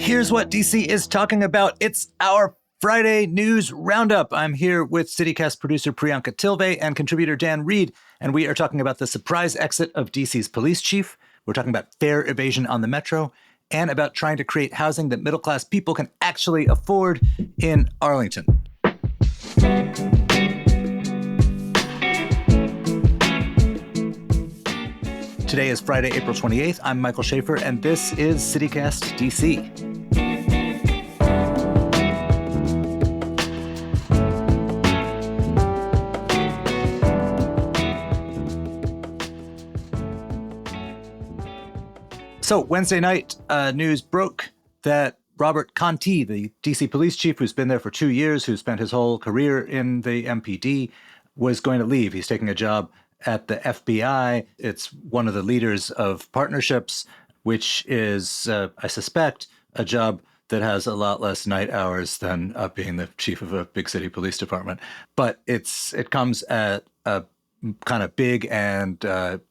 Here's what DC is talking about. It's our Friday News Roundup. I'm here with CityCast producer Priyanka Tilve and contributor Dan Reed, and we are talking about the surprise exit of DC's police chief. We're talking about fare evasion on the metro and about trying to create housing that middle-class people can actually afford in Arlington. Today is Friday, April 28th. I'm Michael Schaefer, and this is CityCast DC. So Wednesday night, news broke that Robert Conti, the DC police chief who's been there for 2 years, who spent his whole career in the MPD, was going to leave. He's taking a job at the FBI. It's one of the leaders of partnerships, which is, I suspect, a job that has a lot less night hours than being the chief of a big city police department. But it comes at a kind of big and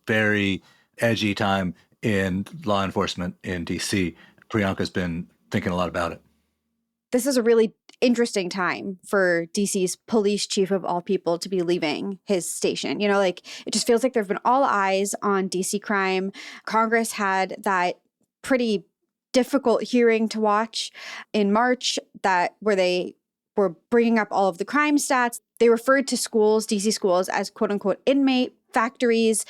very edgy time in law enforcement in DC. Priyanka's been thinking a lot about it. This is a really interesting time for DC's police chief of all people to be leaving his station. You know, like it just feels like there have been all eyes on DC crime. Congress had that pretty difficult hearing to watch in March where they were bringing up all of the crime stats. They referred to schools, DC schools, as quote unquote inmate factories.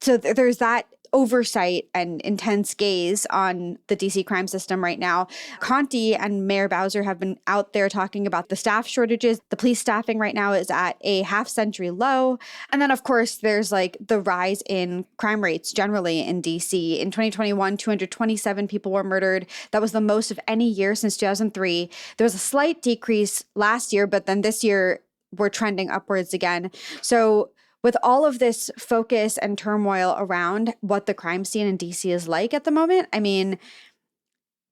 So there's that oversight and intense gaze on the DC crime system right now. Conti and Mayor Bowser have been out there talking about the staff shortages. The police staffing right now is at a half-century low. And then, of course, there's like the rise in crime rates generally in DC. In 2021, 227 people were murdered. That was the most of any year since 2003. There was a slight decrease last year, but then this year we're trending upwards again. So with all of this focus and turmoil around what the crime scene in DC is like at the moment, I mean,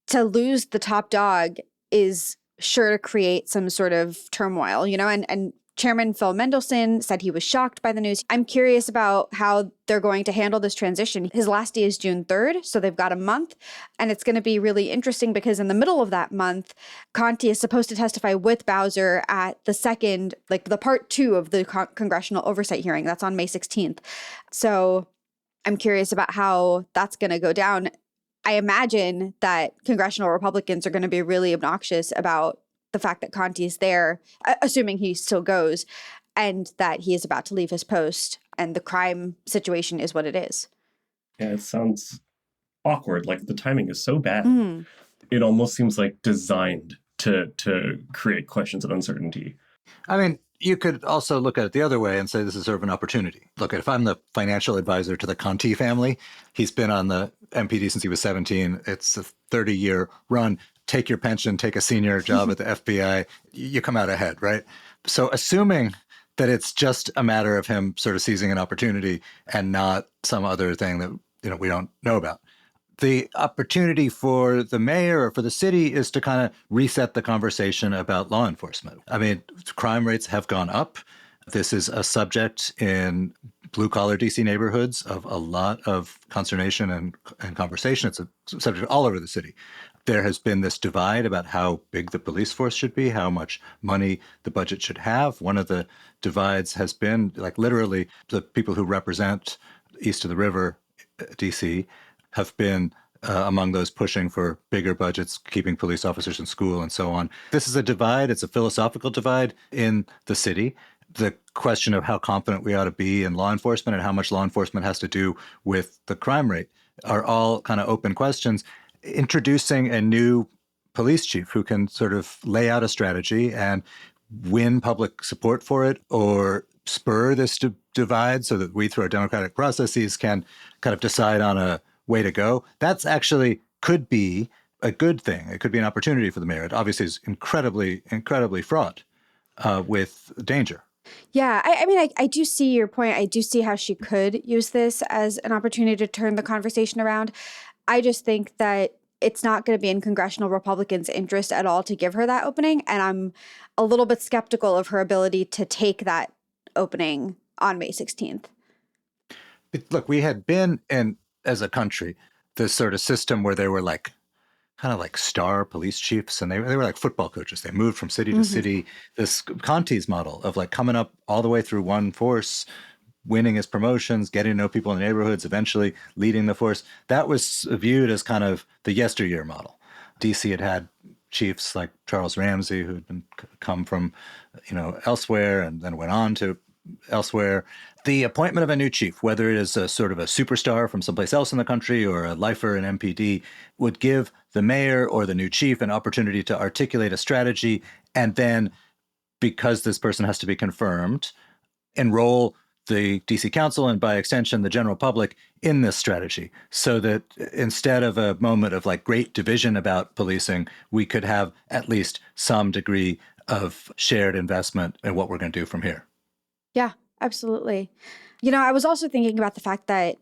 to lose the top dog is sure to create some sort of turmoil, you know, and Chairman Phil Mendelson said he was shocked by the news. I'm curious about how they're going to handle this transition. His last day is June 3rd, so they've got a month. And it's going to be really interesting because in the middle of that month, Conti is supposed to testify with Bowser at the second, like the part 2 of the congressional oversight hearing. That's on May 16th. So I'm curious about how that's going to go down. I imagine that congressional Republicans are going to be really obnoxious about the fact that Conti is there, assuming he still goes, and that he is about to leave his post, and the crime situation is what it is. Yeah, it sounds awkward. Like the timing is so bad. It almost seems like designed to create questions of uncertainty. I mean, you could also look at it the other way and say this is sort of an opportunity. Look, if I'm the financial advisor to the Conti family, he's been on the MPD since he was 17. It's a 30-year run. Take your pension, take a senior job at the FBI, you come out ahead, right? So assuming that it's just a matter of him sort of seizing an opportunity and not some other thing that, you know, we don't know about. The opportunity for the mayor or for the city is to kind of reset the conversation about law enforcement. I mean, crime rates have gone up. This is a subject in blue-collar DC neighborhoods of a lot of consternation and conversation. It's a subject all over the city. There has been this divide about how big the police force should be, how much money the budget should have. One of the divides has been, like, literally the people who represent east of the river, DC, have been among those pushing for bigger budgets, keeping police officers in school and so on. This is a divide. It's a philosophical divide in the city. The question of how confident we ought to be in law enforcement and how much law enforcement has to do with the crime rate are all kind of open questions. Introducing a new police chief who can sort of lay out a strategy and win public support for it or spur this divide so that we, through our democratic processes, can kind of decide on a way to go, that's actually could be a good thing. It could be an opportunity for the mayor. It obviously is incredibly, incredibly fraught with danger. Yeah, I mean, I do see your point. I do see how she could use this as an opportunity to turn the conversation around. I just think that it's not going to be in congressional Republicans' interest at all to give her that opening. And I'm a little bit skeptical of her ability to take that opening on May 16th. Look, we had been in, as a country, this sort of system where there were like kind of like star police chiefs, and they were like football coaches. They moved from city to city. This Conti's model of like coming up all the way through one force, winning his promotions, getting to know people in the neighborhoods, eventually leading the force. That was viewed as kind of the yesteryear model. DC had chiefs like Charles Ramsey, who had come from, elsewhere and then went on to elsewhere. The appointment of a new chief, whether it is a sort of a superstar from someplace else in the country or a lifer in MPD, would give the mayor or the new chief an opportunity to articulate a strategy, and then, because this person has to be confirmed, enroll the DC Council and by extension the general public in this strategy, so that instead of a moment of like great division about policing, we could have at least some degree of shared investment in what we're going to do from here. Yeah, absolutely. I was also thinking about the fact that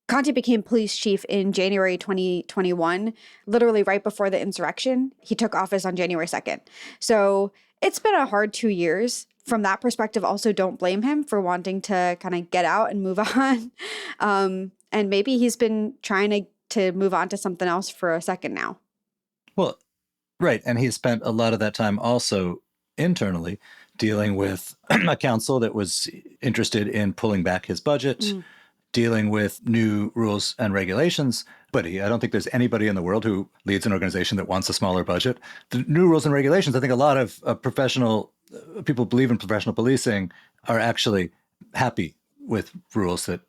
Conti became police chief in January 2021, literally right before the insurrection. He took office on January 2nd. So it's been a hard 2 years. From that perspective, also don't blame him for wanting to kind of get out and move on. And maybe he's been trying to move on to something else for a second now. Well, right. And he spent a lot of that time also internally dealing with a council that was interested in pulling back his budget, dealing with new rules and regulations. But I don't think there's anybody in the world who leads an organization that wants a smaller budget. The new rules and regulations, I think a lot of professional people believe in professional policing are actually happy with rules that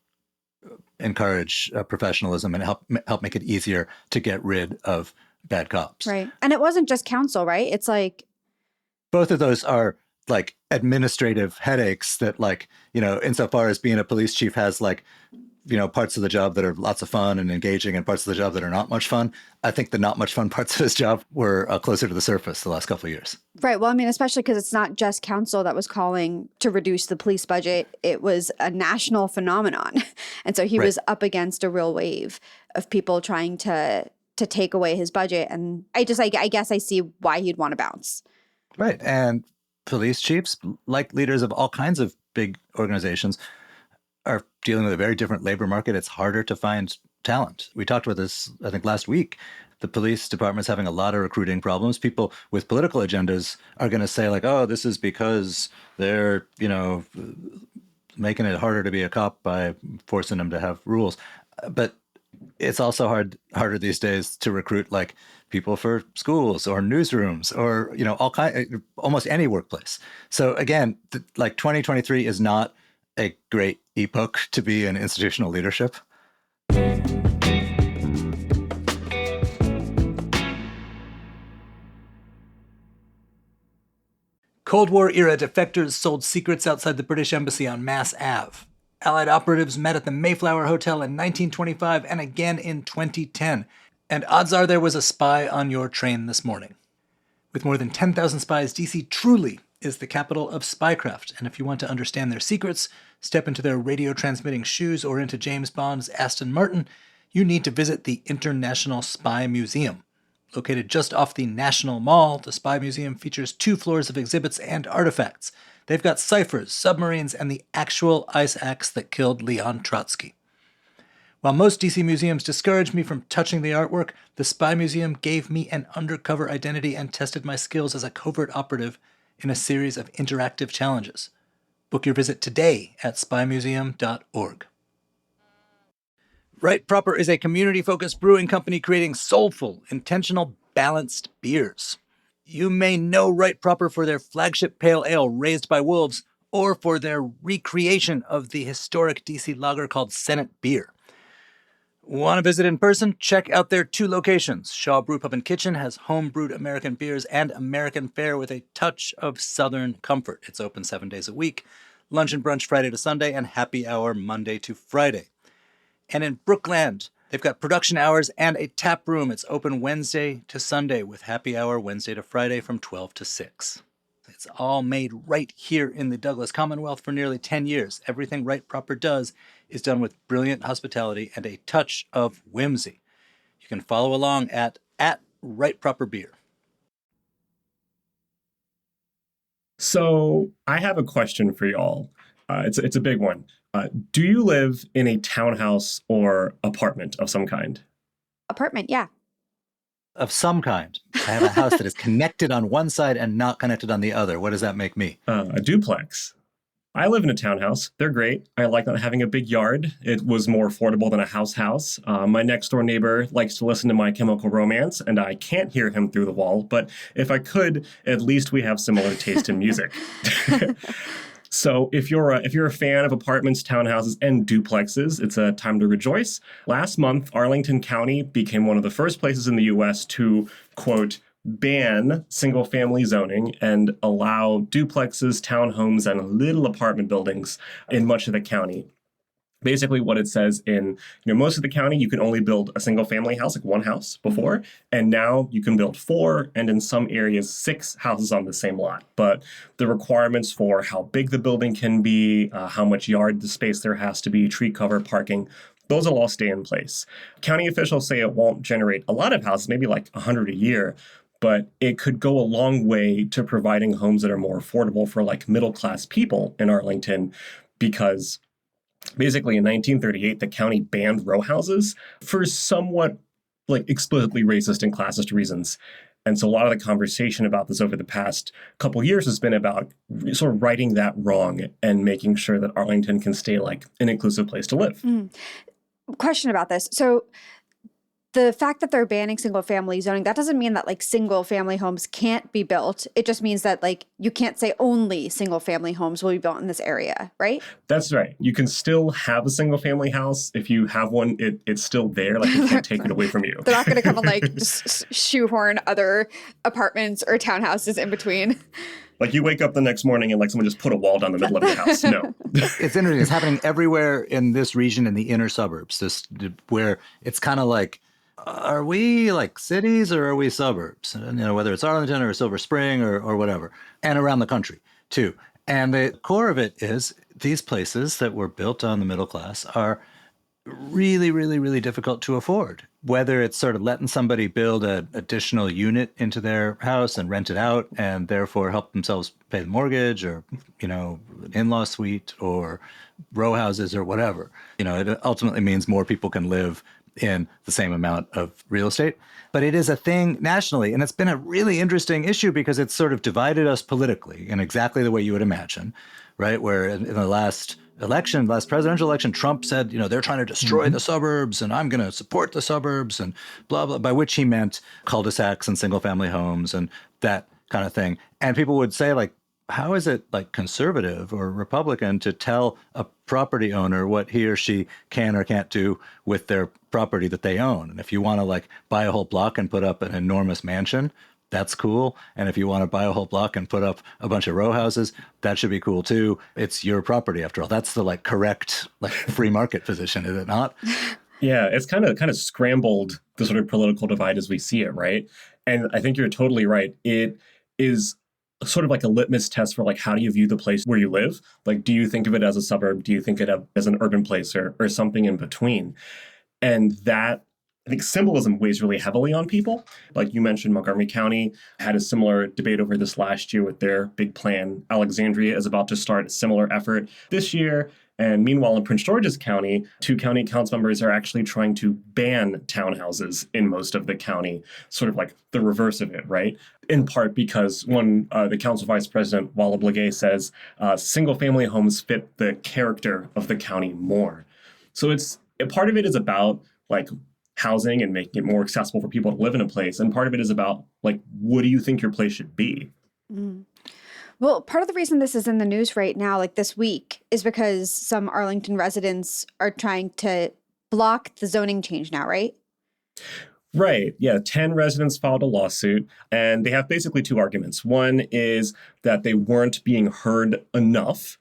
encourage professionalism and help make it easier to get rid of bad cops. Right. And it wasn't just council, right? It's like both of those are like administrative headaches that, like, insofar as being a police chief has like, parts of the job that are lots of fun and engaging and parts of the job that are not much fun. I think the not much fun parts of his job were closer to the surface the last couple of years. Right. Well, I mean, especially because it's not just council that was calling to reduce the police budget. It was a national phenomenon. And so he was up against a real wave of people trying to take away his budget. And I guess I see why he'd want to bounce. Right. And police chiefs, like leaders of all kinds of big organizations, are dealing with a very different labor market. It's harder to find talent. We talked about this, I think, last week. The police department's having a lot of recruiting problems. People with political agendas are going to say like, oh, this is because they're, making it harder to be a cop by forcing them to have rules. But it's also harder these days to recruit like people for schools or newsrooms or, almost any workplace. So again, like 2023 is not a great epoch to be in institutional leadership. Cold War-era defectors sold secrets outside the British Embassy on Mass Ave. Allied operatives met at the Mayflower Hotel in 1925 and again in 2010. And odds are there was a spy on your train this morning. With more than 10,000 spies, DC truly is the capital of spycraft. And if you want to understand their secrets, step into their radio-transmitting shoes, or into James Bond's Aston Martin, you need to visit the International Spy Museum. Located just off the National Mall, the Spy Museum features 2 floors of exhibits and artifacts. They've got ciphers, submarines, and the actual ice axe that killed Leon Trotsky. While most DC museums discouraged me from touching the artwork, the Spy Museum gave me an undercover identity and tested my skills as a covert operative in a series of interactive challenges. Book your visit today at spymuseum.org. Right Proper is a community-focused brewing company creating soulful, intentional, balanced beers. You may know Right Proper for their flagship pale ale, Raised by Wolves, or for their recreation of the historic DC lager called Senate Beer. Want to visit in person? Check out their 2 locations. Shaw Brew Pub and Kitchen has home-brewed American beers and American fare with a touch of Southern comfort. It's open 7 days a week, lunch and brunch Friday to Sunday, and happy hour Monday to Friday. And in Brookland, they've got production hours and a tap room. It's open Wednesday to Sunday with happy hour Wednesday to Friday from 12 to 6. It's all made right here in the Douglas Commonwealth for nearly 10 years. Everything Right Proper does is done with brilliant hospitality and a touch of whimsy. You can follow along at Right Proper Beer. So I have a question for y'all. It's a big one. Do you live in a townhouse or apartment of some kind? Apartment, yeah. of some kind. I have a house that is connected on one side and not connected on the other. What does that make me? A duplex. I live in a townhouse. They're great. I like not having a big yard. It was more affordable than a house. My next door neighbor likes to listen to My Chemical Romance, and I can't hear him through the wall. But if I could, at least we have similar taste in music. So if you're a fan of apartments, townhouses, and duplexes, it's a time to rejoice. Last month, Arlington County became one of the first places in the U.S. to, quote, ban single-family zoning and allow duplexes, townhomes, and little apartment buildings in much of the county. Basically, what it says in most of the county, you can only build a single-family house, like one house before, and now you can build 4, and in some areas, 6 houses on the same lot. But the requirements for how big the building can be, how much yard the space there has to be, tree cover, parking, those will all stay in place. County officials say it won't generate a lot of houses, maybe like 100 a year, but it could go a long way to providing homes that are more affordable for like middle-class people in Arlington, because basically in 1938, the county banned row houses for somewhat like explicitly racist and classist reasons. And so a lot of the conversation about this over the past couple of years has been about sort of righting that wrong and making sure that Arlington can stay like an inclusive place to live. Question about this. So the fact that they're banning single family zoning, that doesn't mean that like single family homes can't be built. It just means that like you can't say only single family homes will be built in this area, right? That's right. You can still have a single family house. If you have one, it's still there. Like you can't take it away from you. They're not going to come and like just shoehorn other apartments or townhouses in between. Like you wake up the next morning and like someone just put a wall down the middle of your house. No. It's interesting. It's happening everywhere in this region in the inner suburbs, where it's kind of like, are we like cities or are we suburbs? And, whether it's Arlington or Silver Spring or whatever, and around the country too. And the core of it is these places that were built on the middle class are really, really, really difficult to afford. Whether it's sort of letting somebody build an additional unit into their house and rent it out and therefore help themselves pay the mortgage, or, an in-law suite or row houses or whatever. It ultimately means more people can live in the same amount of real estate. But it is a thing nationally, and it's been a really interesting issue because it's sort of divided us politically in exactly the way you would imagine, right? Where in the last presidential election, Trump said, they're trying to destroy the suburbs and I'm going to support the suburbs and blah, blah, by which he meant cul-de-sacs and single family homes and that kind of thing. And people would say, like, how is it like conservative or Republican to tell a property owner what he or she can or can't do with their property that they own? And if you want to like buy a whole block and put up an enormous mansion, that's cool. And if you want to buy a whole block and put up a bunch of row houses, that should be cool too. It's your property after all. That's the like correct like free market position, is it not? Yeah, it's kind of scrambled the sort of political divide as we see it, right? And I think you're totally right. It is sort of like a litmus test for like, how do you view the place where you live? Like, do you think of it as a suburb? Do you think of it as an urban place or something in between? And that, I think, symbolism weighs really heavily on people. Like you mentioned, Montgomery County had a similar debate over this last year with their big plan. Alexandria is about to start a similar effort this year. And meanwhile, in Prince George's County, 2 county council members are actually trying to ban townhouses in most of the county, sort of like the reverse of it, right? In part because the council vice president, Walla Blagay, says single-family homes fit the character of the county more. So part of it is about like housing and making it more accessible for people to live in a place. And part of it is about like, what do you think your place should be? Mm. Well, part of the reason this is in the news right now, like this week, is because some Arlington residents are trying to block the zoning change now, right? Right. Yeah. 10 residents filed a lawsuit, and they have basically 2 arguments. One is that they weren't being heard enough,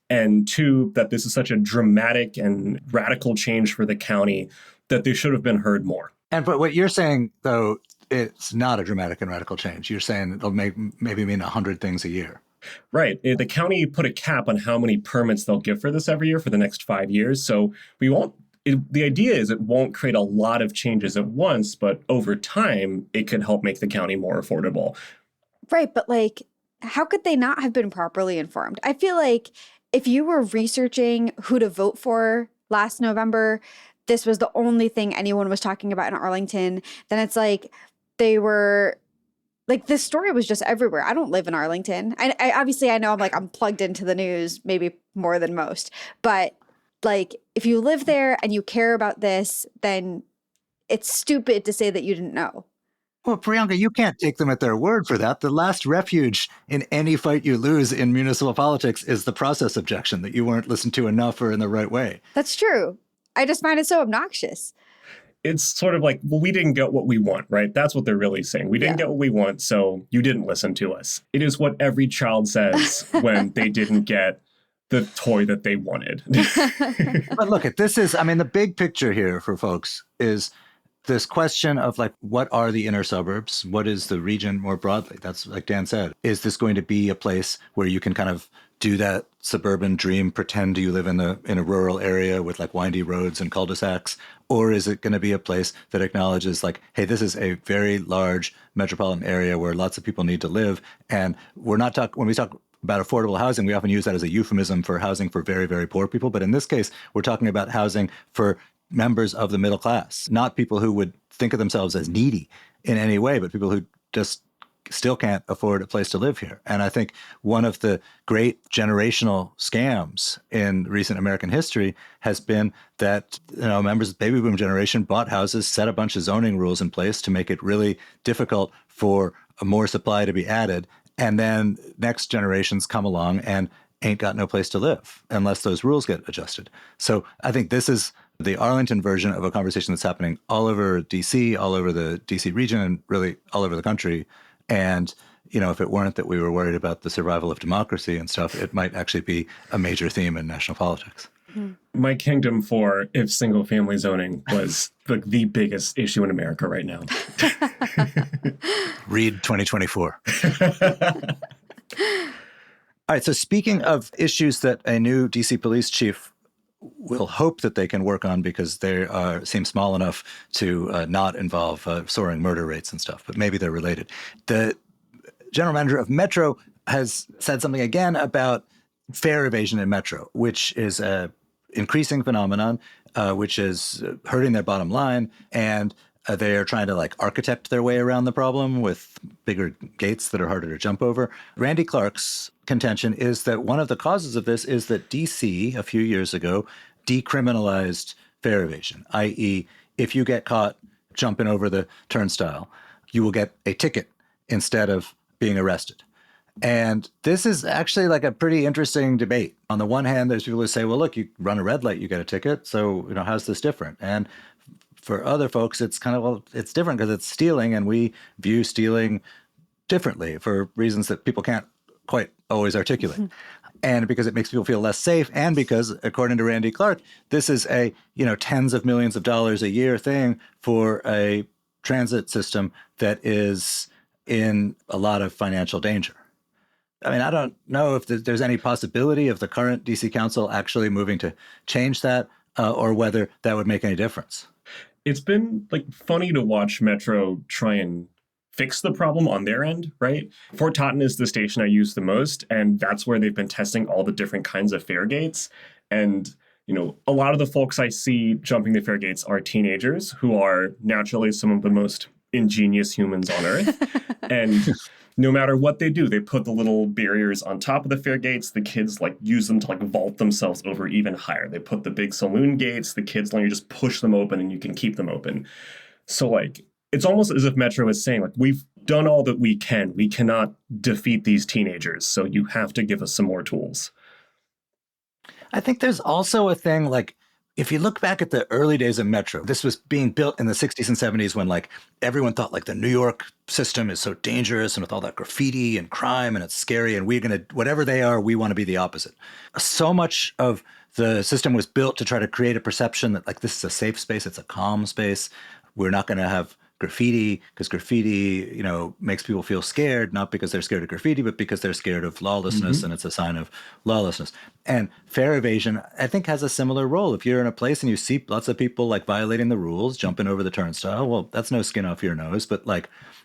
and 2, that this is such a dramatic and radical change for the county that they should have been heard more. But what you're saying, though, it's not a dramatic and radical change. You're saying it'll maybe mean 100 things a year. Right. The county put a cap on how many permits they'll give for this every year for the next 5 years. So the idea is it won't create a lot of changes at once, but over time, it could help make the county more affordable. Right. But like, how could they not have been properly informed? I feel like if you were researching who to vote for last November, this was the only thing anyone was talking about in Arlington, then it's like, they were like, this story was just everywhere. I don't live in Arlington. I obviously, I know I'm plugged into the news maybe more than most, but like, if you live there and you care about this, then it's stupid to say that you didn't know. Well, Priyanka, you can't take them at their word for that. The last refuge in any fight you lose in municipal politics is the process objection that you weren't listened to enough or in the right way. That's true. I just find it so obnoxious. It's sort of like, well, we didn't get what we want, right? That's what they're really saying. We didn't get what we want, so you didn't listen to us. It is what every child says when they didn't get the toy that they wanted. But look, the big picture here for folks is this question of like, what are the inner suburbs? What is the region more broadly? That's like Dan said. Is this going to be a place where you can kind of do that suburban dream, pretend you live in a rural area with like windy roads and cul-de-sacs? Or is it going to be a place that acknowledges like, hey, this is a very large metropolitan area where lots of people need to live. And we're not when we talk about affordable housing, we often use that as a euphemism for housing for very, very poor people. But in this case, we're talking about housing for members of the middle class, not people who would think of themselves as needy in any way, but people who just still can't afford a place to live here. And I think one of the great generational scams in recent American history has been that, members of the baby boom generation bought houses, set a bunch of zoning rules in place to make it really difficult for more supply to be added. And then next generations come along and ain't got no place to live unless those rules get adjusted. So I think this is the Arlington version of a conversation that's happening all over DC, all over the DC region, and really all over the country. And, if it weren't that we were worried about the survival of democracy and stuff, it might actually be a major theme in national politics. My kingdom for if single family zoning was like the biggest issue in America right now. Read 2024. All right. So speaking of issues that a new DC police chief will hope that they can work on because they seem small enough to not involve soaring murder rates and stuff, but maybe they're related. The general manager of Metro has said something again about fare evasion in Metro, which is a increasing phenomenon, which is hurting their bottom line. And they are trying to like architect their way around the problem with bigger gates that are harder to jump over. Randy Clark's contention is that one of the causes of this is that DC a few years ago decriminalized fare evasion, i.e., if you get caught jumping over the turnstile, you will get a ticket instead of being arrested. And this is actually like a pretty interesting debate. On the one hand, there's people who say, well, look, you run a red light, you get a ticket. So, how's this different? And for other folks, it's kind of, well, it's different because it's stealing, and we view stealing differently for reasons that people can't quite always articulate. And because it makes people feel less safe, and because, according to Randy Clark, this is a, tens of millions of dollars a year thing for a transit system that is in a lot of financial danger. I mean, I don't know if there's any possibility of the current DC Council actually moving to change that, or whether that would make any difference. It's been like funny to watch Metro try and fix the problem on their end, right? Fort Totten is the station I use the most, and that's where they've been testing all the different kinds of fare gates. And, a lot of the folks I see jumping the fare gates are teenagers who are naturally some of the most ingenious humans on earth. And no matter what they do, they put the little barriers on top of the fare gates. The kids use them to vault themselves over even higher. They put the big saloon gates. The kids you just push them open and you can keep them open. So it's almost as if Metro is saying we've done all that we can. We cannot defeat these teenagers. So you have to give us some more tools. I think there's also a thing if you look back at the early days of Metro, this was being built in the 60s and 70s when everyone thought the New York system is so dangerous and with all that graffiti and crime and it's scary and we're going to, whatever they are, we want to be the opposite. So much of the system was built to try to create a perception that this is a safe space, it's a calm space. We're not going to have graffiti because graffiti, makes people feel scared, not because they're scared of graffiti, but because they're scared of lawlessness, and it's a sign of lawlessness. And fare evasion, I think, has a similar role. If you're in a place and you see lots of people violating the rules, jumping over the turnstile, well, that's no skin off your nose. But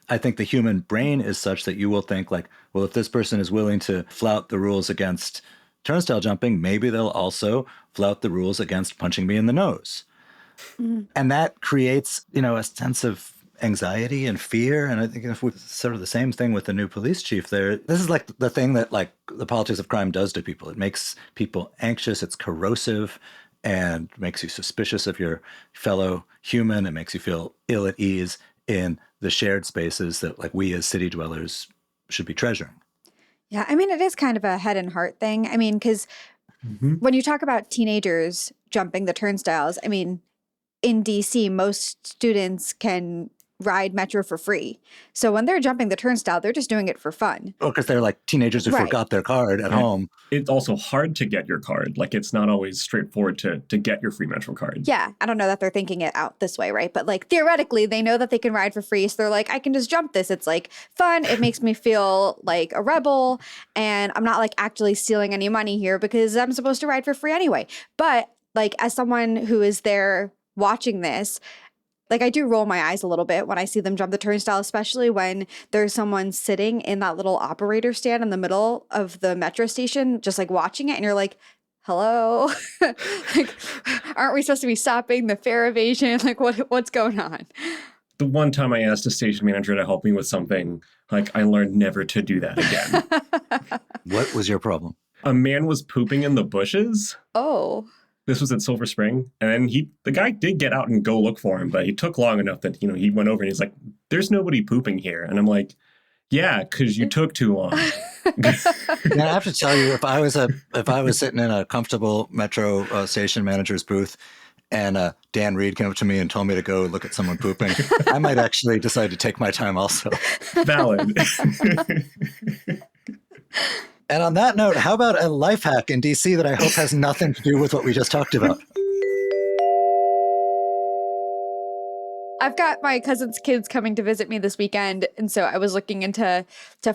I think the human brain is such that you will think well, if this person is willing to flout the rules against turnstile jumping, maybe they'll also flout the rules against punching me in the nose. And that creates, a sense of anxiety and fear. And I think if we sort of the same thing with the new police chief there, this is like the thing that like the politics of crime does to people. It makes people anxious. It's corrosive and makes you suspicious of your fellow human. It makes you feel ill at ease in the shared spaces that like we as city dwellers should be treasuring. Yeah, I mean, it is kind of a head and heart thing. I mean, because when you talk about teenagers jumping the turnstiles, I mean, in DC, most students can ride Metro for free. So when they're jumping the turnstile, they're just doing it for fun. Oh, because they're like teenagers who forgot their card at home. It's also hard to get your card. Like, it's not always straightforward to get your free Metro card. Yeah, I don't know that they're thinking it out this way, right? But like theoretically, they know that they can ride for free. So they're like, I can just jump this. It's like fun. It makes me feel like a rebel. And I'm not like actually stealing any money here because I'm supposed to ride for free anyway. But like as someone who is there watching this, like I do roll my eyes a little bit when I see them jump the turnstile, especially when there's someone sitting in that little operator stand in the middle of the metro station, just like watching it. And you're like, hello, like, aren't we supposed to be stopping the fare evasion? Like what's going on? The one time I asked a station manager to help me with something, like I learned never to do that again. What was your problem? A man was pooping in the bushes. Oh. This was at Silver Spring. And then the guy did get out and go look for him, but he took long enough that, he went over and he's like, there's nobody pooping here. And I'm like, yeah, because you took too long. Yeah, I have to tell you, if I was sitting in a comfortable Metro station manager's booth and Dan Reed came up to me and told me to go look at someone pooping, I might actually decide to take my time also. Valid. And on that note, how about a life hack in DC that I hope has nothing to do with what we just talked about? I've got my cousin's kids coming to visit me this weekend. And so I was looking into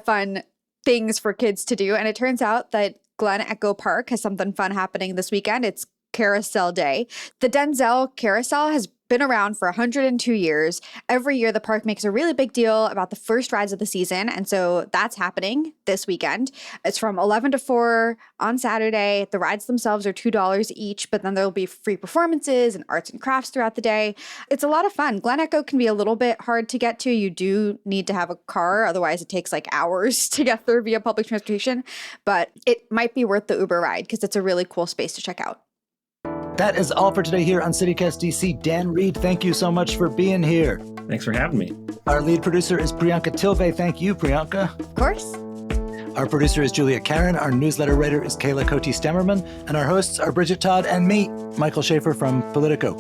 fun things for kids to do. And it turns out that Glen Echo Park has something fun happening this weekend. It's Carousel Day. The Denzel Carousel has been around for 102 years. Every year, the park makes a really big deal about the first rides of the season. And so that's happening this weekend. It's from 11 to 4 on Saturday. The rides themselves are $2 each, but then there'll be free performances and arts and crafts throughout the day. It's a lot of fun. Glen Echo can be a little bit hard to get to. You do need to have a car. Otherwise, it takes like hours to get there via public transportation. But it might be worth the Uber ride because it's a really cool space to check out. That is all for today here on CityCast DC. Dan Reed, thank you so much for being here. Thanks for having me. Our lead producer is Priyanka Tilve. Thank you, Priyanka. Of course. Our producer is Julia Karen. Our newsletter writer is Kayla Cote-Stemmerman. And our hosts are Bridget Todd and me, Michael Schaefer from Politico.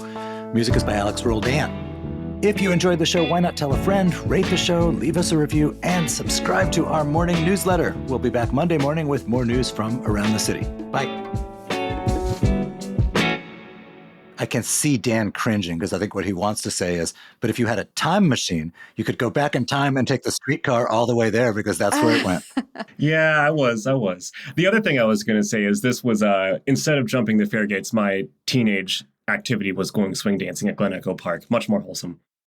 Music is by Alex Roldan. If you enjoyed the show, why not tell a friend, rate the show, leave us a review, and subscribe to our morning newsletter. We'll be back Monday morning with more news from around the city. Bye. I can see Dan cringing because I think what he wants to say is, but if you had a time machine, you could go back in time and take the streetcar all the way there because that's where it went. Yeah, I was. The other thing I was going to say is this was, instead of jumping the fare gates, my teenage activity was going swing dancing at Glen Echo Park. Much more wholesome.